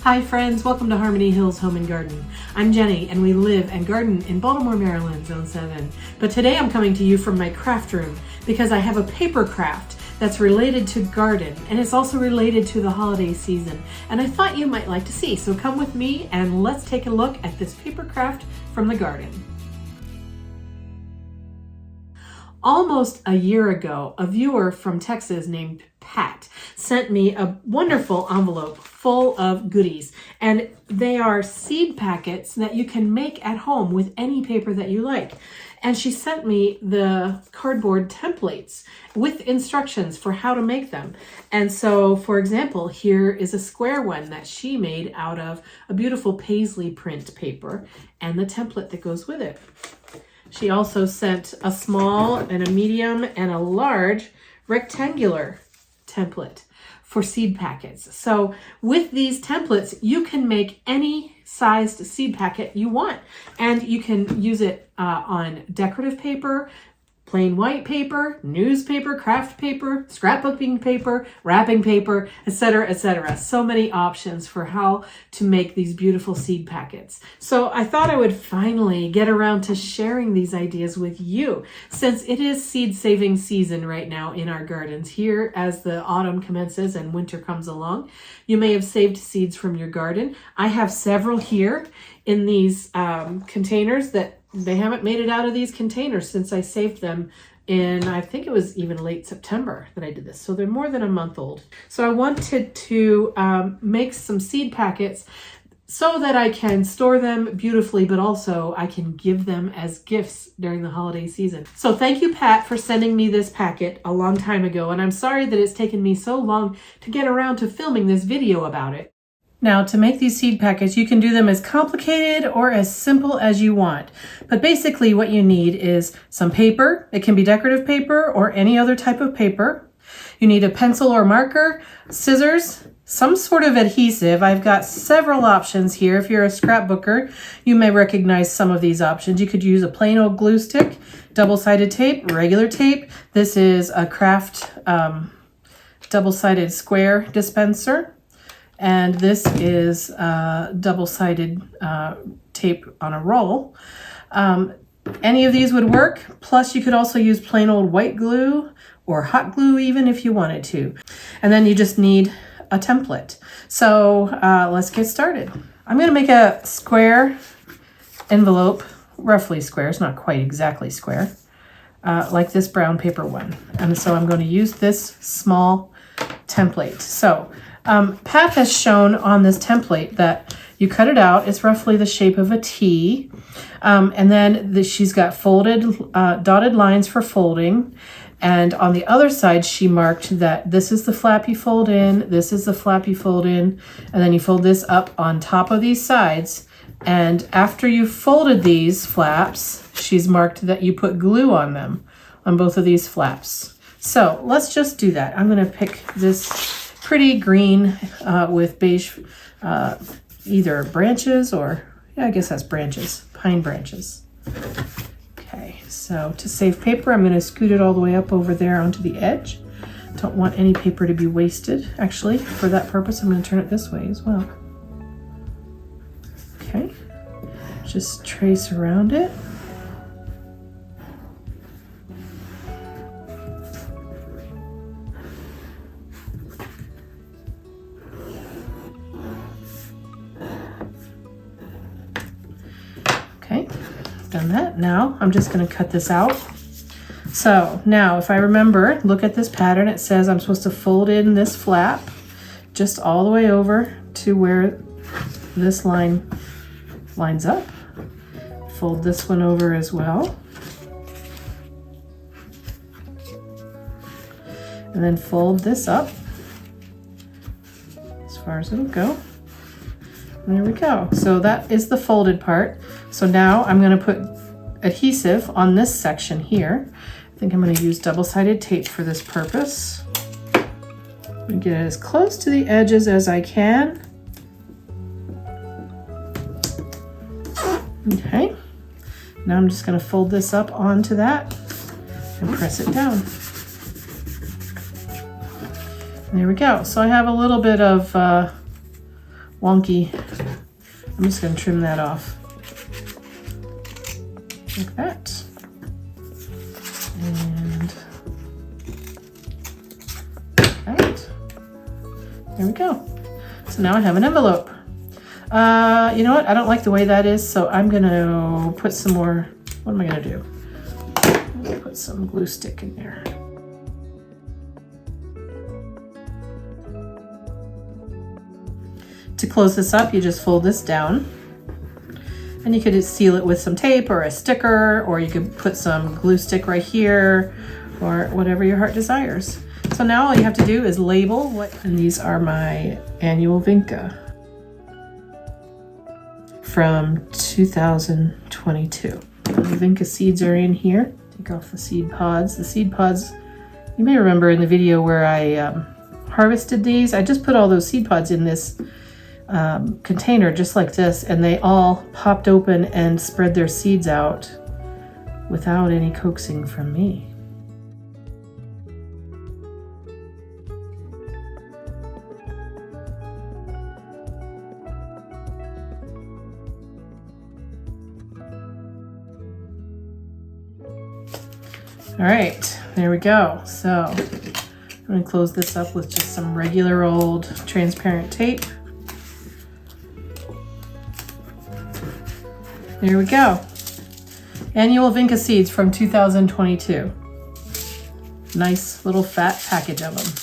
Hi friends, welcome to Harmony Hills Home and Garden. I'm Jenny and we live and garden in Baltimore, Maryland, Zone 7. But today I'm coming to you from my craft room because I have a paper craft that's related to garden and it's also related to the holiday season. And I thought you might like to see, so come with me and let's take a look at this paper craft from the garden. Almost a year ago, a viewer from Texas named Pat sent me a wonderful envelope full of goodies, and they are seed packets that you can make at home with any paper that you like. And she sent me the cardboard templates with instructions for how to make them. And so, for example, here is a square one that she made out of a beautiful paisley print paper and the template that goes with it. She also sent a small and a medium and a large rectangular template for seed packets. So with these templates, you can make any sized seed packet you want, and you can use it on decorative paper, plain white paper, newspaper, craft paper, scrapbooking paper, wrapping paper, etc., etc. So many options for how to make these beautiful seed packets. So I thought I would finally get around to sharing these ideas with you, since it is seed saving season right now in our gardens. Here, as the autumn commences and winter comes along, you may have saved seeds from your garden. I have several here in these containers that they haven't made it out of these containers since I saved them in, I think it was even late September that I did this. So they're more than a month old. So I wanted to make some seed packets so that I can store them beautifully, but also I can give them as gifts during the holiday season. So thank you, Pat, for sending me this packet a long time ago. And I'm sorry that it's taken me so long to get around to filming this video about it. Now, to make these seed packets, you can do them as complicated or as simple as you want. But basically what you need is some paper. It can be decorative paper or any other type of paper. You need a pencil or marker, scissors, some sort of adhesive. I've got several options here. If you're a scrapbooker, you may recognize some of these options. You could use a plain old glue stick, double-sided tape, regular tape. This is a craft double-sided square dispenser. And this is double-sided tape on a roll. Any of these would work. Plus, you could also use plain old white glue or hot glue even if you wanted to. And then you just need a template. So let's get started. I'm going to make a square envelope, roughly square. It's not quite exactly square, like this brown paper one. And so I'm going to use this small template. So Pat has shown on this template that you cut it out. It's roughly the shape of a T. And then she's got folded, dotted lines for folding. And on the other side, she marked that this is the flap you fold in, this is the flap you fold in, and then you fold this up on top of these sides. And after you've folded these flaps, she's marked that you put glue on them, on both of these flaps. So let's just do that. I'm going to pick this pretty green with beige, either branches or, yeah, I guess that's branches, pine branches. Okay, so to save paper, I'm going to scoot it all the way up over there onto the edge. Don't want any paper to be wasted. Actually, for that purpose, I'm going to turn it this way as well. Okay, just trace around it. Okay, done that. Now I'm just going to cut this out. So now if I remember, look at this pattern. It says I'm supposed to fold in this flap just all the way over to where this line lines up. Fold this one over as well. And then fold this up as far as it'll go. There we go. So that is the folded part. So now I'm going to put adhesive on this section here. I think I'm going to use double-sided tape for this purpose. Get it as close to the edges as I can. Okay. Now I'm just going to fold this up onto that and press it down. There we go. So I have a little bit of wonky. I'm just going to trim that off like that. And like that. There we go. So now I have an envelope. You know what? I don't like the way that is, so I'm going to put some more. What am I going to do? I'm going to put some glue stick in there. To close this up, you just fold this down, and you could just seal it with some tape or a sticker, or you could put some glue stick right here, or whatever your heart desires. So now all you have to do is label what, and these are my annual Vinca from 2022. The Vinca seeds are in here. Take off the seed pods. The seed pods, you may remember in the video where I harvested these, I just put all those seed pods in this container just like this, and they all popped open and spread their seeds out without any coaxing from me. All right, there we go. So I'm going to close this up with just some regular old transparent tape. There we go. Annual Vinca seeds from 2022. Nice little fat package of them.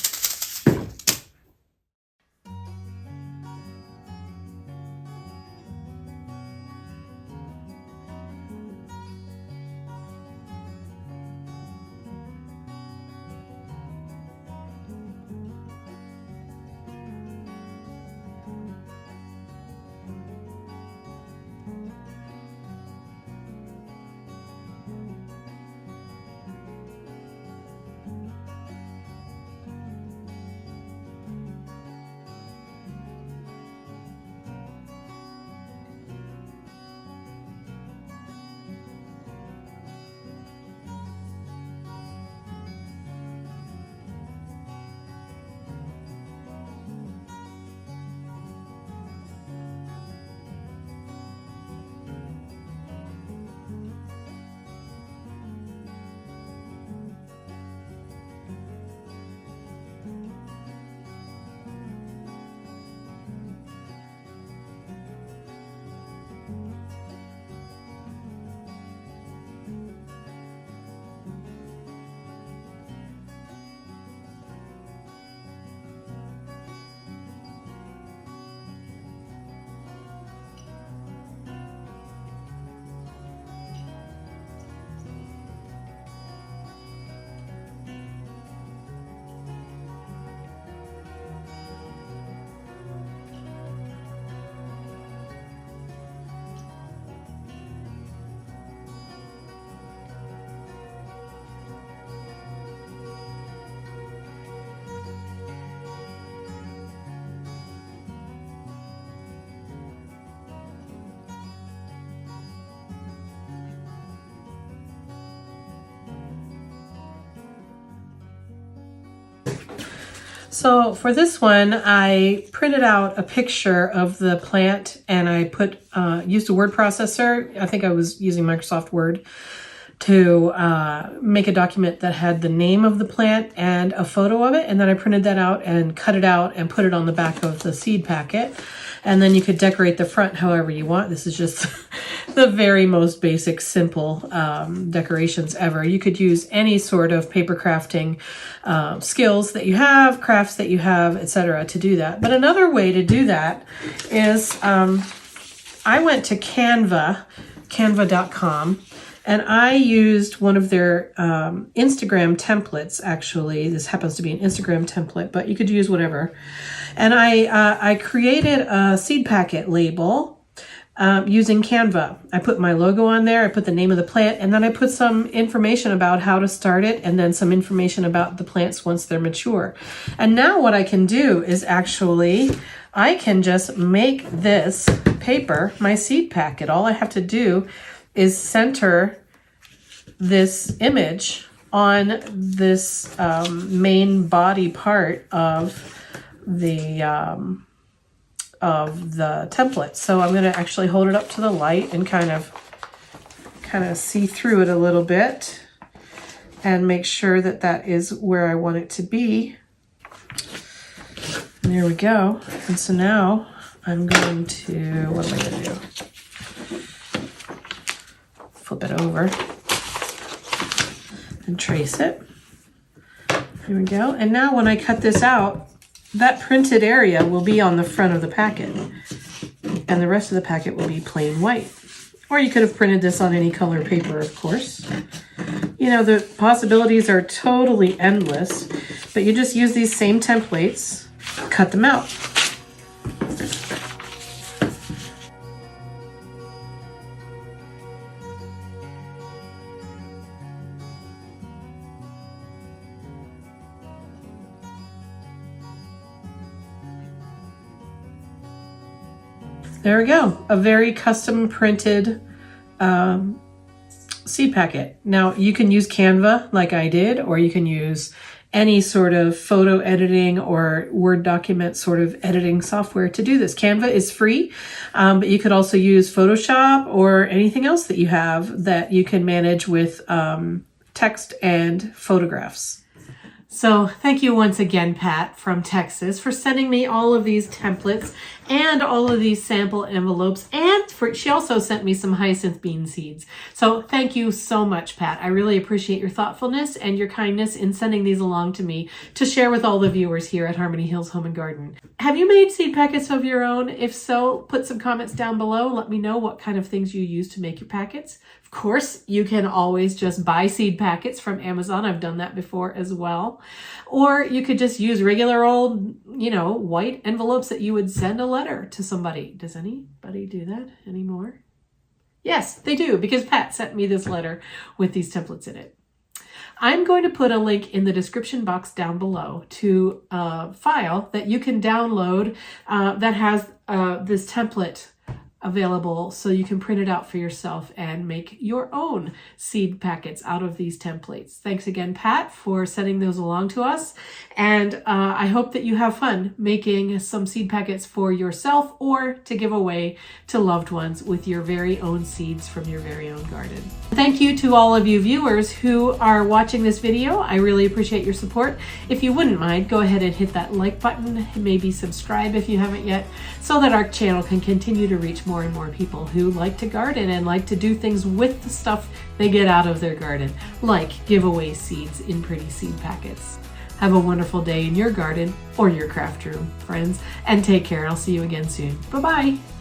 So for this one, I printed out a picture of the plant and I used a word processor. I think I was using Microsoft Word to make a document that had the name of the plant and a photo of it. And then I printed that out and cut it out and put it on the back of the seed packet. And then you could decorate the front however you want. This is just the very most basic, simple decorations ever. You could use any sort of paper crafting skills that you have, crafts that you have, etc. to do that. But another way to do that is I went to canva.com, and I used one of their Instagram templates, actually. This happens to be an Instagram template, but you could use whatever. And I created a seed packet label using Canva. I put my logo on there, I put the name of the plant, and then I put some information about how to start it, and then some information about the plants once they're mature. And now what I can do is actually, I can just make this paper my seed packet. All I have to do is center this image on this main body part of the of the template. So I'm going to actually hold it up to the light and kind of see through it a little bit and make sure that that is where I want it to be. And there we go. And so now I'm going to, what am I going to do? Flip it over and trace it. Here we go. And now when I cut this out, that printed area will be on the front of the packet, and the rest of the packet will be plain white. Or you could have printed this on any color paper, of course. You know, the possibilities are totally endless, but you just use these same templates, cut them out. There we go, a very custom printed seed packet. Now you can use Canva like I did, or you can use any sort of photo editing or Word document sort of editing software to do this. Canva is free, but you could also use Photoshop or anything else that you have that you can manage with text and photographs. So thank you once again, Pat from Texas, for sending me all of these templates and all of these sample envelopes. And she also sent me some hyacinth bean seeds. So thank you so much, Pat. I really appreciate your thoughtfulness and your kindness in sending these along to me to share with all the viewers here at Harmony Hills Home and Garden. Have you made seed packets of your own? If so, put some comments down below. Let me know what kind of things you use to make your packets. Of course, you can always just buy seed packets from Amazon. I've done that before as well. Or you could just use regular old, white envelopes that you would send a letter to somebody. Does anybody do that anymore? Yes, they do, because Pat sent me this letter with these templates in it. I'm going to put a link in the description box down below to a file that you can download that has this template available, so you can print it out for yourself and make your own seed packets out of these templates. Thanks again, Pat, for sending those along to us. And I hope that you have fun making some seed packets for yourself or to give away to loved ones with your very own seeds from your very own garden. Thank you to all of you viewers who are watching this video. I really appreciate your support. If you wouldn't mind, go ahead and hit that like button, maybe subscribe if you haven't yet, so that our channel can continue to reach more and more people who like to garden and like to do things with the stuff they get out of their garden, like give away seeds in pretty seed packets. Have a wonderful day in your garden or your craft room, friends, and take care. I'll see you again soon. Bye-bye.